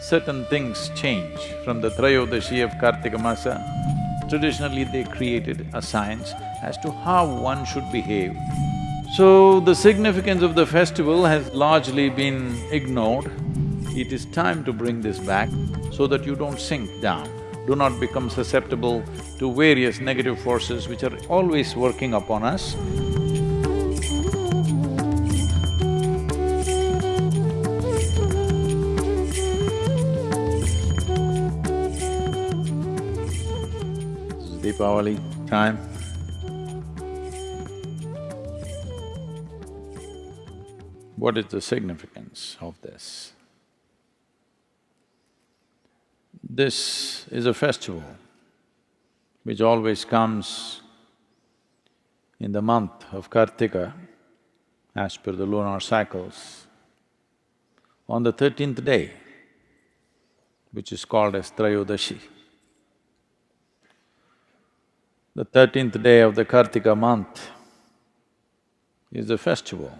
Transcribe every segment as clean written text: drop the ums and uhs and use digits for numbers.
certain things change from the Trayodashi of Kartika Masa. Traditionally, they created a science as to how one should behave. So, the significance of the festival has largely been ignored. It is time to bring this back so that you don't sink down. Do not become susceptible to various negative forces which are always working upon us. Deepavali time. What is the significance of this? This is a festival which always comes in the month of Kartika as per the lunar cycles on the 13th day, which is called as Trayodashi. The 13th day of the Kartika month is the festival.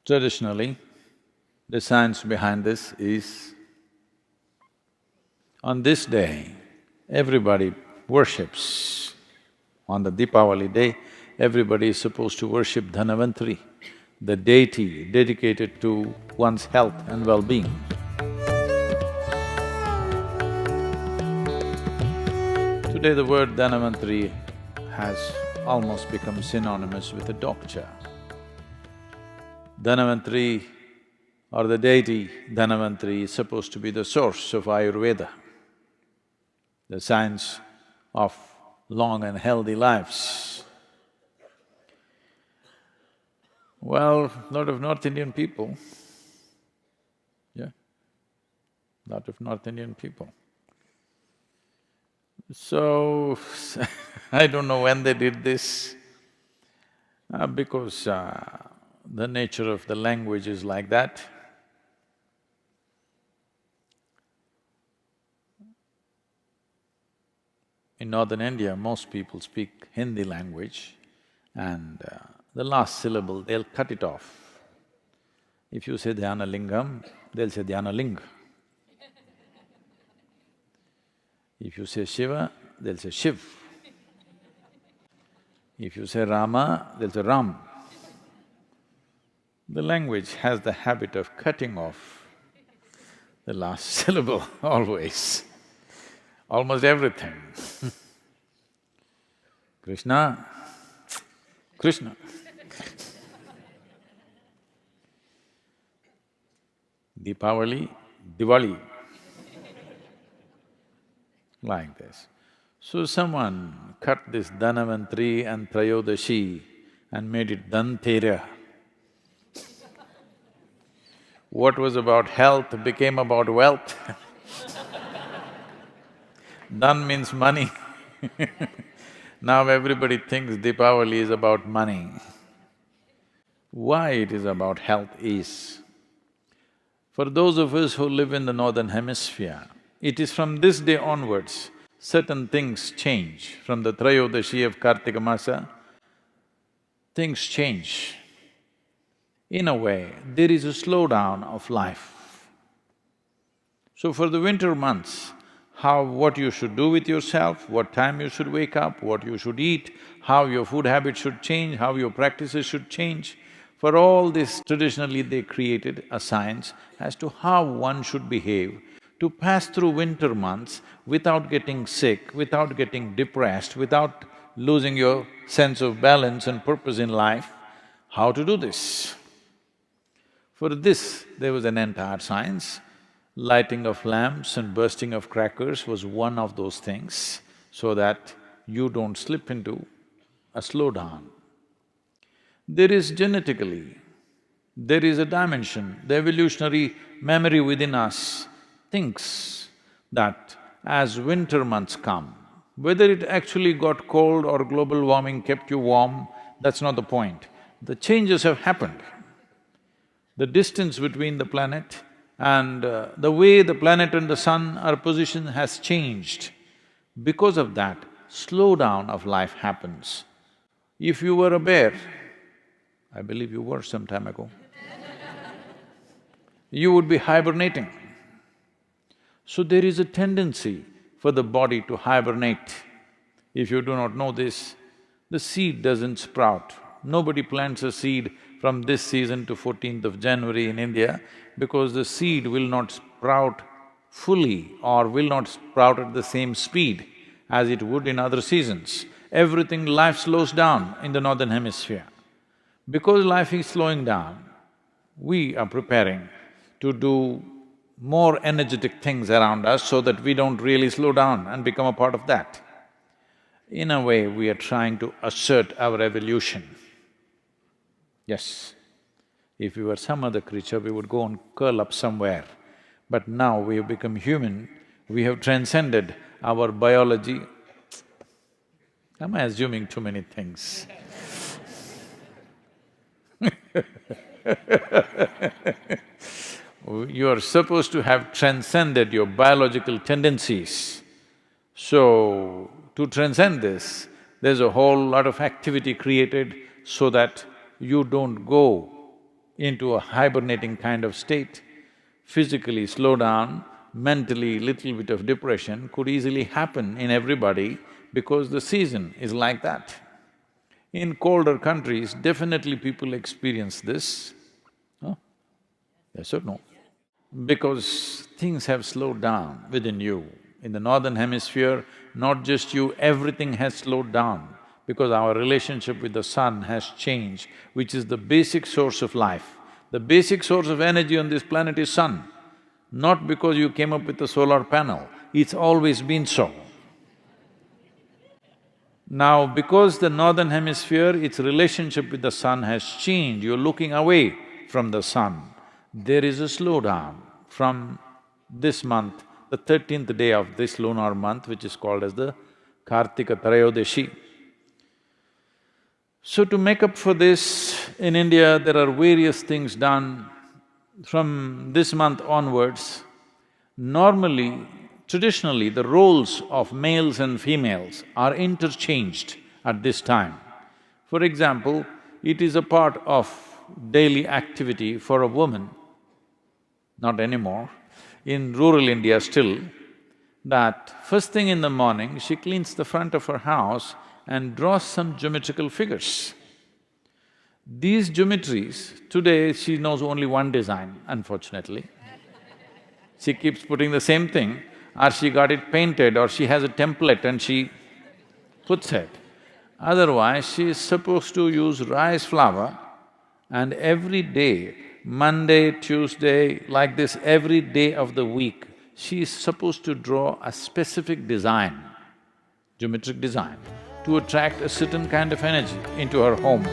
Traditionally, the science behind this is, on this day, everybody worships. On the Deepavali day, everybody is supposed to worship Dhanavantari, the deity dedicated to one's health and well-being. Today the word Dhanavantari has almost become synonymous with a doctor. Dhanavantari or the deity Dhanavantari is supposed to be the source of Ayurveda, the science of long and healthy lives. Well, lot of North Indian people, lot of North Indian people. So, I don't know when they did this, because the nature of the language is like that. In northern India, most people speak Hindi language and the last syllable, they'll cut it off. If you say Dhyana Lingam, they'll say Dhyana Ling. If you say Shiva, they'll say Shiv. If you say Rama, they'll say Ram. The language has the habit of cutting off the last syllable always, almost everything. Krishna, Krishna. Deepavali, Diwali. Like this. So someone cut this Dhanavantari and Trayodashi and made it Dhantera. What was about health became about wealth. Dhan means money. Now everybody thinks Deepavali is about money. Why it is about health is, for those of us who live in the northern hemisphere, it is from this day onwards, certain things change. From the Trayodashi of Kartika Masa, things change. In a way, there is a slowdown of life. So for the winter months, what you should do with yourself, what time you should wake up, what you should eat, how your food habits should change, how your practices should change, for all this, traditionally they created a science as to how one should behave to pass through winter months without getting sick, without getting depressed, without losing your sense of balance and purpose in life. How to do this? For this, there was an entire science. Lighting of lamps and bursting of crackers was one of those things, so that you don't slip into a slowdown. There is genetically, there is a dimension, the evolutionary memory within us thinks that as winter months come, whether it actually got cold or global warming kept you warm, that's not the point. The changes have happened. The distance between the planet and the way the planet and the sun are positioned has changed. Because of that, slowdown of life happens. If you were a bear I believe you were some time ago. You would be hibernating. So there is a tendency for the body to hibernate. If you do not know this, the seed doesn't sprout. Nobody plants a seed from this season to 14th of January in India because the seed will not sprout fully or will not sprout at the same speed as it would in other seasons. Everything, life slows down in the northern hemisphere. Because life is slowing down, we are preparing to do more energetic things around us so that we don't really slow down and become a part of that. In a way, we are trying to assert our evolution. Yes, if we were some other creature, we would go and curl up somewhere. But now we have become human, we have transcended our biology. Am I assuming too many things? You are supposed to have transcended your biological tendencies. So, to transcend this, there's a whole lot of activity created so that you don't go into a hibernating kind of state. Physically slow down, mentally little bit of depression could easily happen in everybody because the season is like that. In colder countries, definitely people experience this. Huh? Yes or no? Because things have slowed down within you. In the northern hemisphere, not just you, everything has slowed down because our relationship with the sun has changed, which is the basic source of life. The basic source of energy on this planet is sun. Not because you came up with a solar panel, it's always been so. Now, because the northern hemisphere, its relationship with the sun has changed, you're looking away from the sun. There is a slowdown from this month, the 13th day of this lunar month, which is called as the Kartika Trayodashi. So to make up for this, in India there are various things done. From this month onwards, normally, traditionally, the roles of males and females are interchanged at this time. For example, it is a part of daily activity for a woman, not anymore, in rural India still, that first thing in the morning, she cleans the front of her house and draws some geometrical figures. These geometries, today she knows only one design, unfortunately. She keeps putting the same thing, or she got it painted, or she has a template and she puts it. Otherwise, she is supposed to use rice flour and every day, Monday, Tuesday, like this, every day of the week, she is supposed to draw a specific design, geometric design, to attract a certain kind of energy into her home.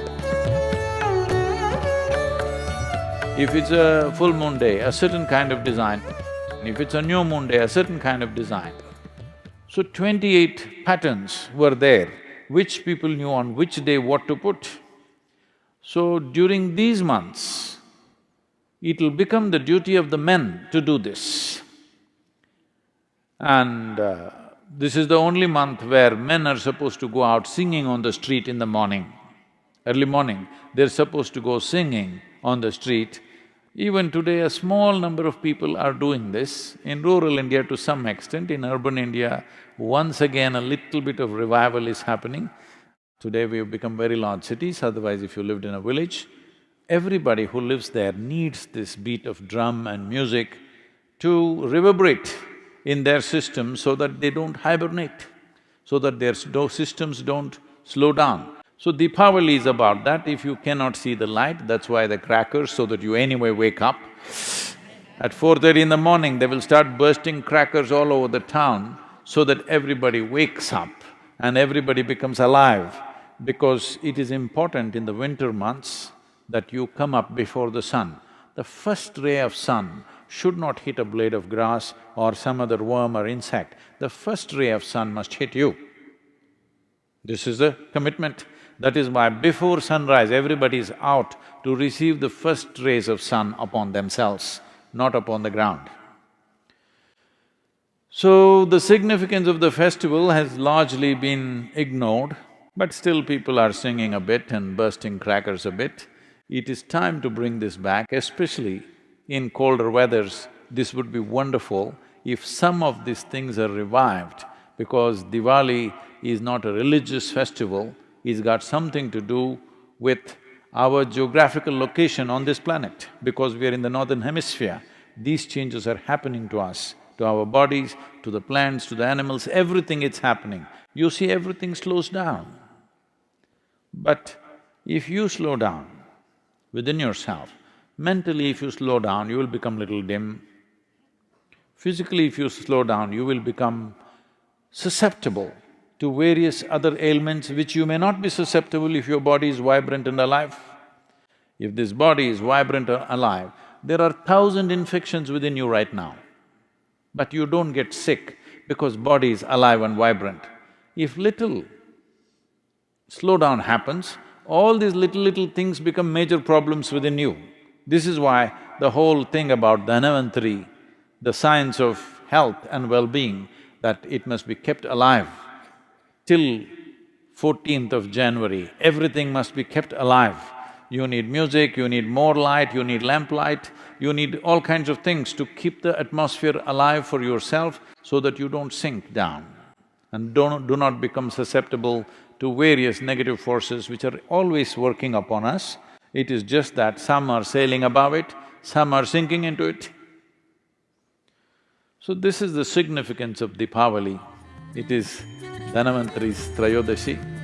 If it's a full moon day, a certain kind of design. If it's a new moon day, a certain kind of design. So 28 patterns were there, which people knew on which day what to put. So during these months, it'll become the duty of the men to do this. And this is the only month where men are supposed to go out singing on the street in the morning. Early morning, they're supposed to go singing on the street. Even today, a small number of people are doing this. In rural India to some extent, in urban India, once again a little bit of revival is happening. Today we have become very large cities, otherwise if you lived in a village, everybody who lives there needs this beat of drum and music to reverberate in their system so that they don't hibernate, so that their systems don't slow down. So Deepavali is about that. If you cannot see the light, that's why the crackers, so that you anyway wake up. At 4:30 in the morning, they will start bursting crackers all over the town so that everybody wakes up and everybody becomes alive. Because it is important in the winter months that you come up before the sun. The first ray of sun should not hit a blade of grass or some other worm or insect. The first ray of sun must hit you. This is the commitment. That is why before sunrise, everybody is out to receive the first rays of sun upon themselves, not upon the ground. So, the significance of the festival has largely been ignored, but still people are singing a bit and bursting crackers a bit. It is time to bring this back, especially in colder weathers. This would be wonderful if some of these things are revived, because Diwali is not a religious festival, it's got something to do with our geographical location on this planet. Because we are in the northern hemisphere, these changes are happening to us, to our bodies, to the plants, to the animals, everything it's happening. You see, everything slows down. But if you slow down within yourself, mentally if you slow down, you will become little dim. Physically if you slow down, you will become susceptible to various other ailments which you may not be susceptible if your body is vibrant and alive. If this body is vibrant and alive, there are 1,000 infections within you right now, but you don't get sick because body is alive and vibrant. If little slowdown happens, all these little things become major problems within you. This is why the whole thing about Dhanavantari, the science of health and well-being, that it must be kept alive till 14th of January, everything must be kept alive. You need music, you need more light, you need lamplight, you need all kinds of things to keep the atmosphere alive for yourself so that you don't sink down and do not become susceptible to various negative forces which are always working upon us. It is just that some are sailing above it, some are sinking into it. So this is the significance of Deepavali. It is Dhanavantari's Trayodashi.